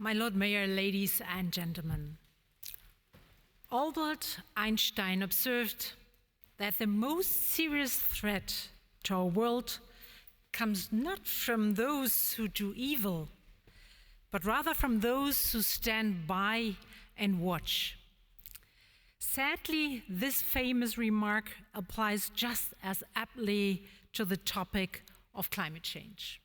My Lord Mayor, ladies and gentlemen, Albert Einstein observed that the most serious threat to our world comes not from those who do evil, but rather from those who stand by and watch. Sadly, this famous remark applies just as aptly to the topic of climate change.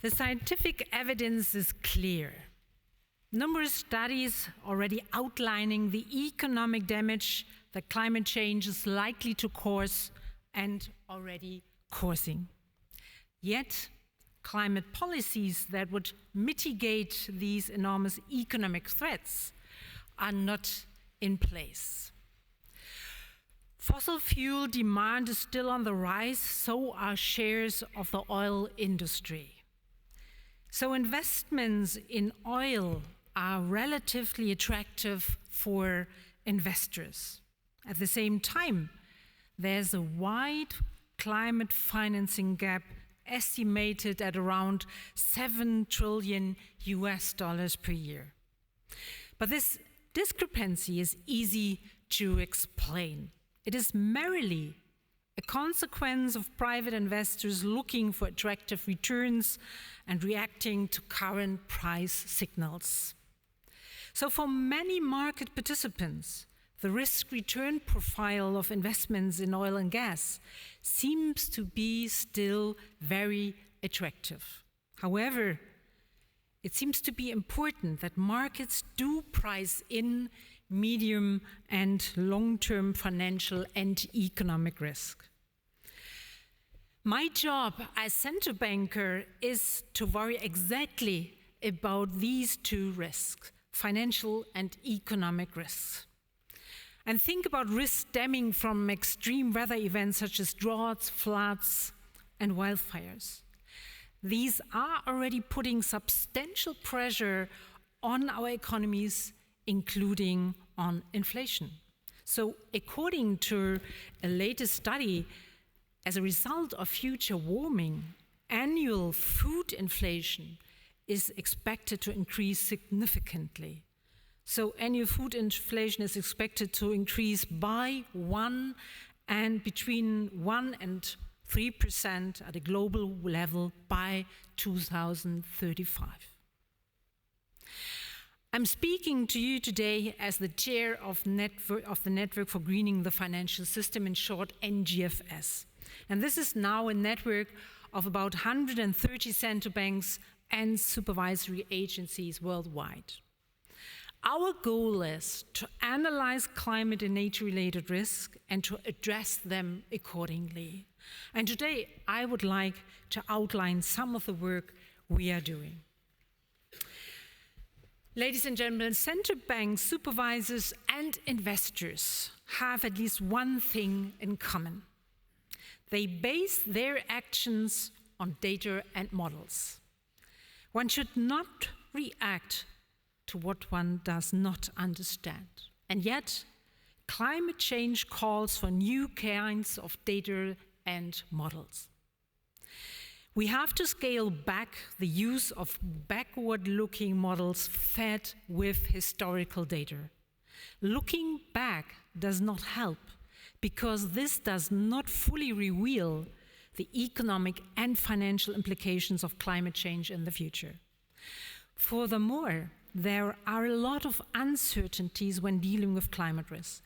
The scientific evidence is clear. Numerous studies already outlining the economic damage that climate change is likely to cause and already causing. Yet, climate policies that would mitigate these enormous economic threats are not in place. Fossil fuel demand is still on the rise, so are shares of the oil industry. So investments in oil are relatively attractive for investors. At the same time, there's a wide climate financing gap estimated at around $7 trillion per year. But this discrepancy is easy to explain. It is merely a consequence of private investors looking for attractive returns and reacting to current price signals. So for many market participants, the risk-return profile of investments in oil and gas seems to be still very attractive. However, it seems to be important that markets do price in medium and long-term financial and economic risk. My job as central banker is to worry exactly about these two risks, financial and economic risks. And think about risks stemming from extreme weather events such as droughts, floods, and wildfires. These are already putting substantial pressure on our economies, including on inflation. So according to a latest study, as a result of future warming, annual food inflation is expected to increase significantly. So annual food inflation is expected to increase by between 1 and 3% at a global level by 2035. I'm speaking to you today as the chair of the Network for Greening the Financial System, in short NGFS. And this is now a network of about 130 central banks and supervisory agencies worldwide. Our goal is to analyze climate and nature-related risks and to address them accordingly. And today, I would like to outline some of the work we are doing. Ladies and gentlemen, central banks, supervisors, and investors have at least one thing in common. They base their actions on data and models. One should not react to what one does not understand. And yet, climate change calls for new kinds of data and models. We have to scale back the use of backward-looking models fed with historical data. Looking back does not help because this does not fully reveal the economic and financial implications of climate change in the future. Furthermore, there are a lot of uncertainties when dealing with climate risks.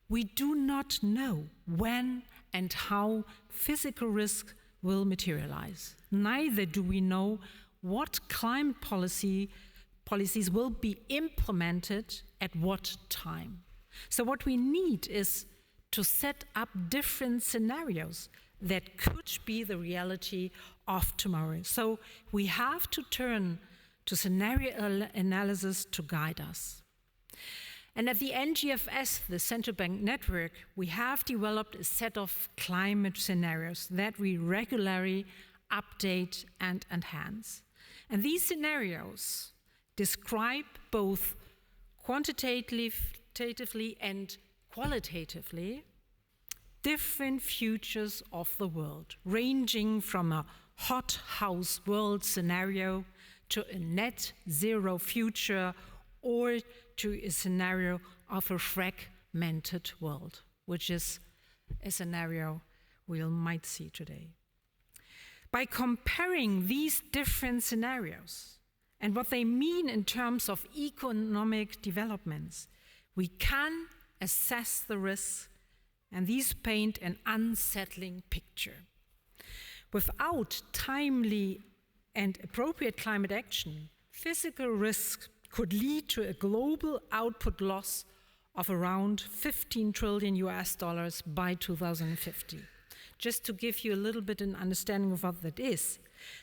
We do not know when and how physical risks will materialize. Neither do we know what climate policies will be implemented at what time. So what we need is to set up different scenarios that could be the reality of tomorrow. So we have to turn to scenario analysis to guide us. And at the NGFS, the central bank network, we have developed a set of climate scenarios that we regularly update and enhance. And these scenarios describe both quantitatively and qualitatively different futures of the world, ranging from a hothouse world scenario to a net zero future or to a scenario of a fragmented world, which is a scenario we might see today. By comparing these different scenarios and what they mean in terms of economic developments, we can assess the risks, and these paint an unsettling picture. Without timely and appropriate climate action, physical risk could lead to a global output loss of around $15 trillion by 2050. Just to give you a little bit an understanding of what that is,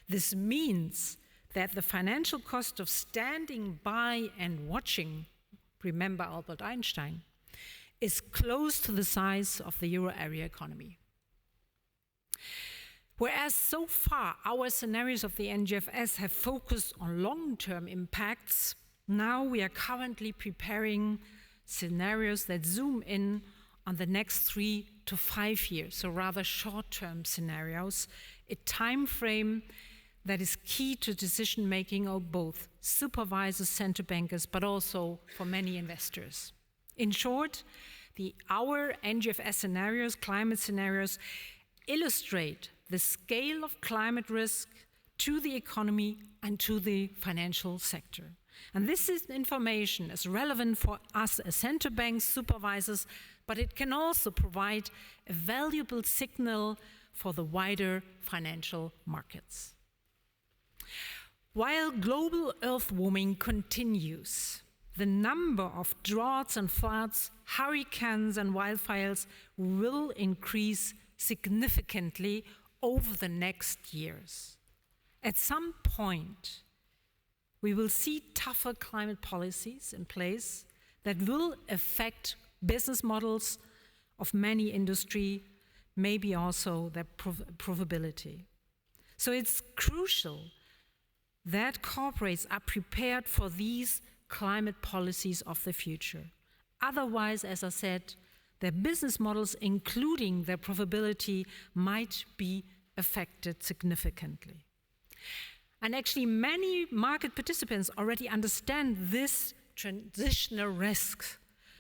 this means that the financial cost of standing by and watching, remember Albert Einstein, is close to the size of the euro area economy. Whereas so far our scenarios of the NGFS have focused on long-term impacts, now we are currently preparing scenarios that zoom in on the next 3 to 5 years, so rather short-term scenarios, a time frame that is key to decision-making of both supervisors, central bankers, but also for many investors. In short, our NGFS scenarios, climate scenarios, illustrate the scale of climate risk to the economy and to the financial sector. And this information is relevant for us as central bank supervisors, but it can also provide a valuable signal for the wider financial markets. While global earth warming continues, the number of droughts and floods, hurricanes and wildfires will increase significantly over the next years. At some point, we will see tougher climate policies in place that will affect business models of many industry, maybe also their profitability. So it's crucial that corporates are prepared for these climate policies of the future. Otherwise, as I said, their business models, including their profitability, might be affected significantly. And actually, many market participants already understand this transitional risk.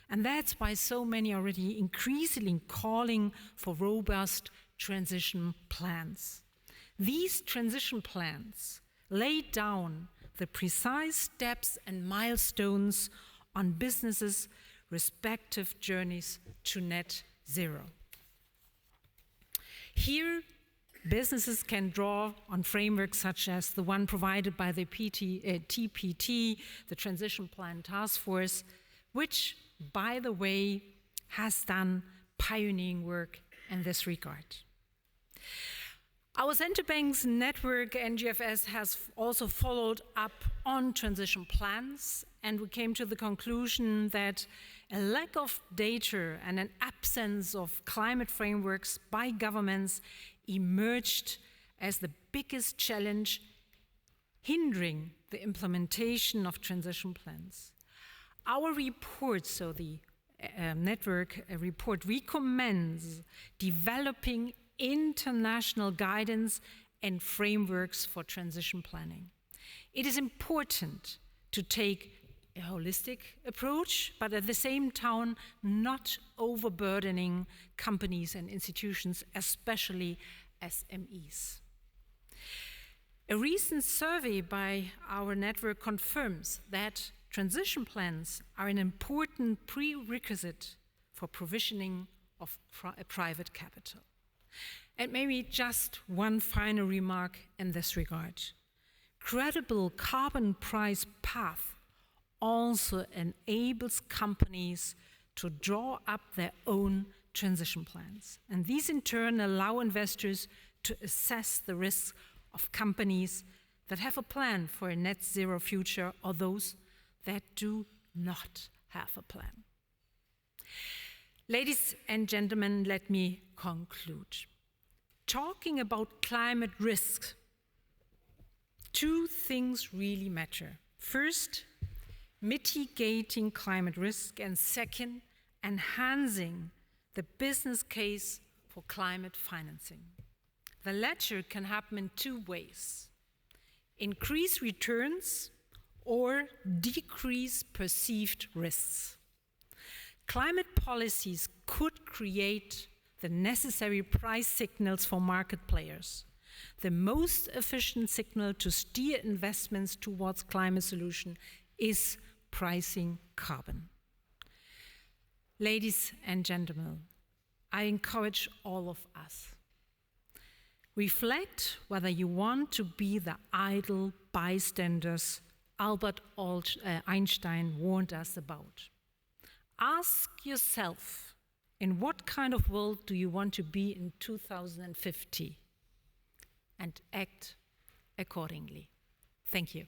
And that's why so many are already increasingly calling for robust transition plans. These transition plans lay down the precise steps and milestones on businesses' respective journeys to net zero. Here, businesses can draw on frameworks such as the one provided by the TPT, the Transition Plan Task Force, which, by the way, has done pioneering work in this regard. Our central bank's network, NGFS, has also followed up on transition plans, and we came to the conclusion that a lack of data and an absence of climate frameworks by governments emerged as the biggest challenge hindering the implementation of transition plans. Our report, so the network report, recommends developing international guidance and frameworks for transition planning. It is important to take a holistic approach, but at the same time not overburdening companies and institutions, especially SMEs. A recent survey by our network confirms that transition plans are an important prerequisite for provisioning of private capital. And maybe just one final remark in this regard. Credible carbon price path also enables companies to draw up their own transition plans. And these in turn allow investors to assess the risks of companies that have a plan for a net zero future or those that do not have a plan. Ladies and gentlemen, let me conclude. Talking about climate risks, two things really matter. First, mitigating climate risk, and second, enhancing the business case for climate financing. The latter can happen in two ways. increase returns, or decrease perceived risks. Climate policies could create the necessary price signals for market players, the most efficient signal to steer investments towards climate solution is pricing carbon. Ladies and gentlemen, I encourage all of us. Reflect whether you want to be the idle bystanders Albert Einstein warned us about. Ask yourself, in what kind of world do you want to be in 2050? And act accordingly. Thank you.